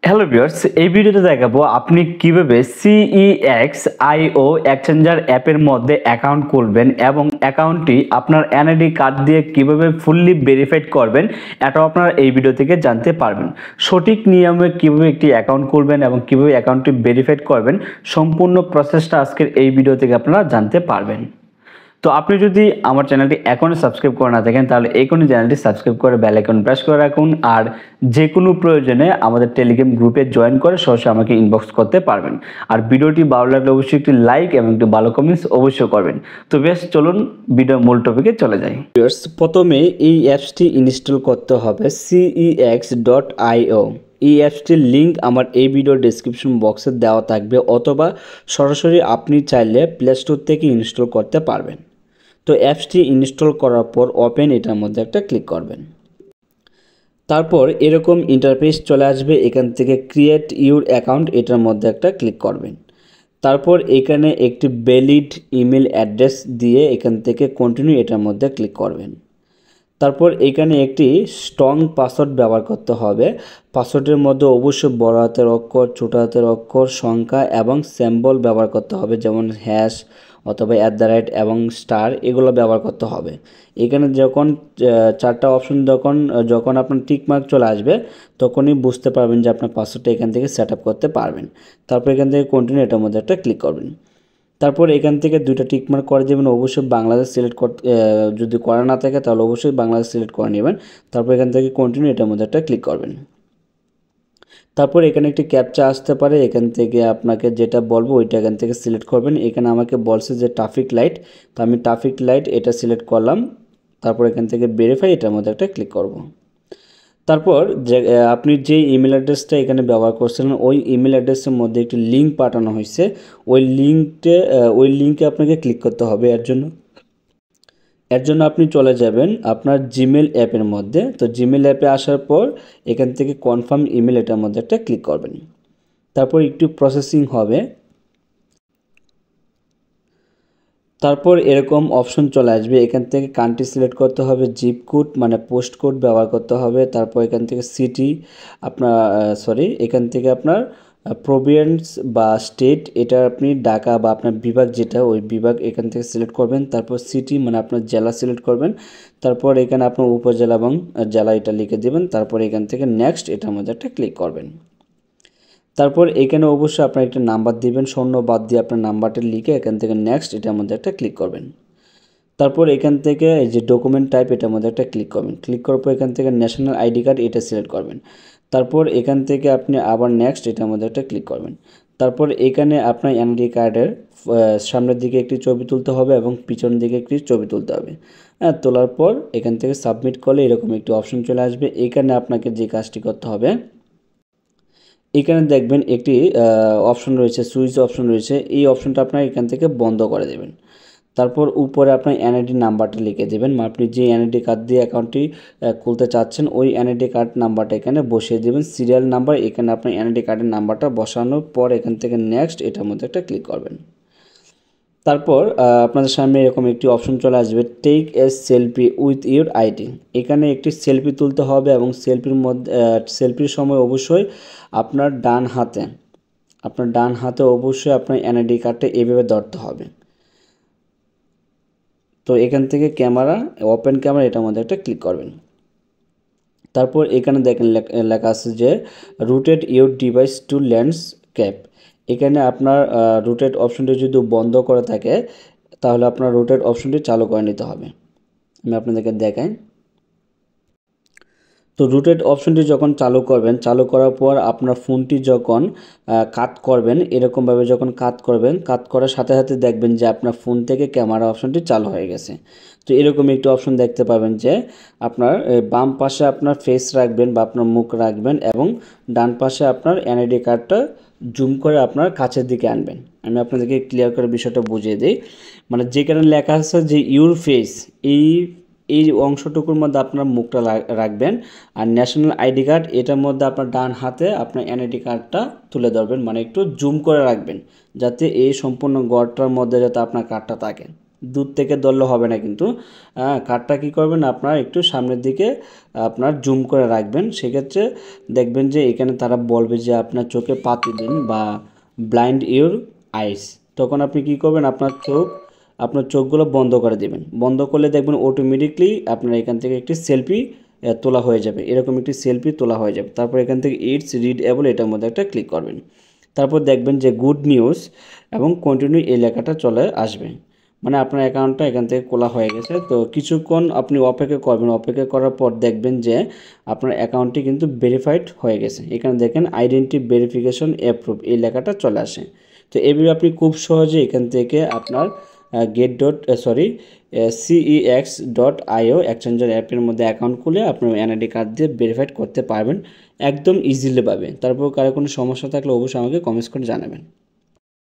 Hello viewers, এই ভিডিওতে দেখাবো আপনি কিভাবে CEX.io এক্সচেঞ্জার অ্যাপের মধ্যে অ্যাকাউন্ট খুলবেন এবং অ্যাকাউন্টটি আপনার এনআইডি কার্ড দিয়ে কিভাবে ফুললি ভেরিফাইড করবেন, এটাও আপনারা এই ভিডিও থেকে জানতে পারবেন। সঠিক নিয়মে কিভাবে একটি অ্যাকাউন্ট খুলবেন এবং কিভাবে অ্যাকাউন্টটি ভেরিফাইড করবেন, সম্পূর্ণ প্রসেসটা আজকের এই ভিডিও থেকে আপনারা জানতে পারবেন। তো আপনি যদি আমার চ্যানেলটি এখনও সাবস্ক্রাইব করে না থাকেন তাহলে এখনই চ্যানেলটি সাবস্ক্রাইব করে বেল আইকন প্রেস করে রাখুন। আর যে কোনো প্রয়োজনে আমাদের টেলিগ্রাম গ্রুপে জয়েন করে সরাসরি আমাকে ইনবক্স করতে পারবেন। আর ভিডিওটি ভালো লাগলে অবশ্যই একটি লাইক এবং একটি ভালো কমেন্টস অবশ্যই করবেন। তো বেশ, চলুন ভিডিও মূল টপিকে চলে যাই। প্রথমে এই অ্যাপসটি ইনস্টল করতে হবে CEX.io। এই অ্যাপসটির লিঙ্ক আমার এই ভিডিও ডেসক্রিপশন বক্সে দেওয়া থাকবে, অথবা সরাসরি আপনি চাইলে প্লে স্টোর থেকে ইনস্টল করতে পারবেন। তো অ্যাপসটি ইনস্টল করার পর ওপেন এটার মধ্যে একটা ক্লিক করবেন। তারপর এরকম ইন্টারফেস চলে আসবে, এখান থেকে ক্রিয়েট ইউর অ্যাকাউন্ট এটার মধ্যে একটা ক্লিক করবেন। তারপর এখানে একটি ভ্যালিড ইমেল অ্যাড্রেস দিয়ে এখান থেকে কন্টিনিউ এটার মধ্যে ক্লিক করবেন। তারপর এখানে একটি স্ট্রং পাসওয়ার্ড ব্যবহার করতে হবে। পাসওয়ার্ডের মধ্যে অবশ্যই বড় হাতের অক্ষর, ছোট হাতের অক্ষর, সংখ্যা এবং সিম্বল ব্যবহার করতে হবে, যেমন হ্যাশ অথবা @ এবং স্টার, এগুলো ব্যবহার করতে হবে। এখানে যখন চারটা অপশন যখন আপনার টিক মার্ক চলে আসবে তখনই বুঝতে পারবেন যে আপনার পাসওয়ার্ডটা এখান থেকে সেট আপ করতে পারবেন। তারপর এখান থেকে কন্টিনিউ এটার মধ্যে একটা ক্লিক করবেন। তারপর এখান থেকে দুইটা টিক মার্ক করে দেবেন, অবশ্যই বাংলাদেশ সিলেক্ট করতে, যদি করা না থাকে তাহলে অবশ্যই বাংলাদেশ সিলেক্ট করে নেবেন। তারপর এখান থেকে কন্টিনিউ এটার মধ্যে একটা ক্লিক করবেন। তারপর এখানে একটি ক্যাপচা আসতে পারে, এখান থেকে আপনাকে যেটা বলবো ওইটা এখান থেকে সিলেক্ট করবেন। এখানে আমাকে বলছে যে ট্রাফিক লাইট, তো আমি ট্রাফিক লাইট এটা সিলেক্ট করলাম। তারপর এখান থেকে ভেরিফাই এটার মধ্যে একটা ক্লিক করব। তারপর যে আপনি যে ইমেল অ্যাড্রেসটা এখানে ব্যবহার করছিলেন ওই ইমেল অ্যাড্রেসের মধ্যে একটি লিঙ্ক পাঠানো হয়েছে, ওই লিঙ্কে আপনাকে ক্লিক করতে হবে। এর জন্য আপনি চলে যাবেন আপনার জিমেল অ্যাপের মধ্যে। তো জিমেল অ্যাপে আসার পর এখান থেকে কনফার্ম ইমেল এটার মধ্যে একটা ক্লিক করবেন। তারপর একটু প্রসেসিং হবে। তারপর এরকম অপশন চলে আসবে, এখান থেকে কান্ট্রি সিলেক্ট করতে হবে, জিপ কোড মানে পোস্ট কোড ব্যবহার করতে হবে। তারপর এখান থেকে সিটি এখান থেকে আপনার প্রভিন্স বা স্টেট, এটা আপনি ঢাকা বা আপনার বিভাগ যেটা ওই বিভাগ এখান থেকে সিলেক্ট করবেন। তারপর সিটি মানে আপনার জেলা সিলেক্ট করবেন। তারপর এখানে আপনার উপজেলা এবং জেলা এটা লিখে দেবেন। তারপর এখান থেকে নেক্সট এটার মধ্যে একটা ক্লিক করবেন। তারপর এখানে অবশ্যই আপনার একটা নাম্বার দিবেন, শূন্য বাদ দিয়ে আপনার নাম্বারটা লিখে এখান থেকে নেক্সট এটার মধ্যে একটা ক্লিক করবেন। তারপর এখান থেকে এই যে ডকুমেন্ট টাইপ এটার মধ্যে একটা ক্লিক করবেন। ক্লিক করার পর এখান থেকে ন্যাশনাল আইডি কার্ড এটা সিলেক্ট করবেন। তারপর এখান থেকে আপনি আবার নেক্সট এটার মধ্যে একটা ক্লিক করবেন। তারপর এখানে আপনার এনআইডি কার্ডের সামনের দিকে একটি ছবি তুলতে হবে এবং পিছনের দিকে একটি ছবি তুলতে হবে। তোলার পর এখান থেকে সাবমিট করলে এরকম একটি অপশন চলে আসবে। এখানে আপনাকে যে কাজটি করতে হবে, এখানে দেখবেন একটি অপশন রয়েছে, সুইচ অপশন রয়েছে, এই অপশনটা আপনার এখান থেকে বন্ধ করে দেবেন। তারপর উপরে আপনার এনআইডি নাম্বারটা লিখে দেবেন, আপনি যে এনআইডি কার্ড দিয়ে অ্যাকাউন্টটি খুলতে চাচ্ছেন ওই এনআইডি কার্ড নাম্বারটা এখানে বসিয়ে দেবেন, সিরিয়াল নাম্বার। এখানে আপনার এনআইডি কার্ডের নাম্বারটা বসানোর পর এখান থেকে নেক্সট এটার মধ্যে একটা ক্লিক করবেন। তারপর আপনাদের সামনে এরকম একটি অপশন চলে আসবে, take a selfie with your ID. এখানে একটি সেলফি তুলতে হবে এবং সেলফির সময় অবশ্যই আপনার ডান হাতে অবশ্যই আপনার এনআইডি কার্ডটা এভাবে ধরতে হবে। তো এখান থেকে ওপেন ক্যামেরা এটার মধ্যে একটা ক্লিক করবেন। তারপর এখানে দেখেন লেখা আছে যে rotate your device to landscape. এখানে আপনার রুটেড অপশনটি যদি বন্ধ করে থাকে তাহলে আপনার রুটেড অপশনটি চালু করে নিতে হবে। আমি আপনাদেরকে দেখাই। তো রুটেড অপশনটি যখন চালু করবেন, চালু করার পর আপনার ফোনটি যখন কাট করবেন, এরকমভাবে যখন কাট করবেন, কাট করার সাথে সাথে দেখবেন যে আপনার ফোন থেকে ক্যামেরা অপশনটি চালু হয়ে গেছে। তো এরকম একটি অপশন দেখতে পাবেন যে আপনার বাম পাশে আপনার ফেস রাখবেন বা আপনার মুখ রাখবেন এবং ডান পাশে আপনার এনআইডি কার্ডটা জুম করে আপনার কাছের দিকে আনবেন। আমি আপনাদেরকে ক্লিয়ার করে বিষয়টা বুঝিয়ে দিই। মানে যেখানে লেখা আছে যে ইউর ফেস, এই অংশটুকুর মধ্যে আপনার মুখটা রাখবেন। আর ন্যাশনাল আইডি কার্ড এটার মধ্যে আপনার ডান হাতে আপনার এনআইডি কার্ডটা তুলে ধরবেন, মানে একটু জুম করে রাখবেন যাতে এই সম্পূর্ণ গড়টার মধ্যে যাতে আপনার কার্ডটা থাকে। দূর থেকে ধরলে হবে না কিন্তু কার্ডটা কী করবেন আপনার একটু সামনের দিকে আপনার জুম করে রাখবেন। সেক্ষেত্রে দেখবেন যে এখানে তারা বলবে যে আপনার চোখে পাতি দিন বা ব্লাইন্ড ইউর আইস। তখন আপনি কী করবেন, আপনার চোখগুলো বন্ধ করে দেবেন। বন্ধ করলে দেখবেন অটোমেটিকলি আপনার এখান থেকে একটি সেলফি তোলা হয়ে যাবে, এরকম একটি সেলফি তোলা হয়ে যাবে। তারপর এখান থেকে ইটস রিডএবল এটার মধ্যে একটা ক্লিক করবেন। তারপর দেখবেন যে গুড নিউজ এবং কন্টিনিউ এই লেখাটা চলে আসবে, মানে আপনার অ্যাকাউন্টটা এখান থেকে খোলা হয়ে গেছে। তো কিছুক্ষণ আপনি অপেক্ষা করবেন, অপেক্ষা করার পর দেখবেন যে আপনার অ্যাকাউন্টটি কিন্তু ভেরিফাইড হয়ে গেছে। এখানে দেখেন আইডেন্টি ভেরিফিকেশন অ্যাপ্রুভ এই লেখাটা চলে আসে। তো এইভাবে আপনি খুব সহজে এখান থেকে আপনার CEX.io এক্সচেঞ্জার অ্যাপের মধ্যে অ্যাকাউন্ট খুলে আপনার এনআইডি কার্ড দিয়ে ভেরিফাইড করতে পারবেন একদম ইজিলি পাবে। তারপর কারো কোনো সমস্যা থাকলে অবশ্যই আমাকে কমেন্টস করে জানাবেন।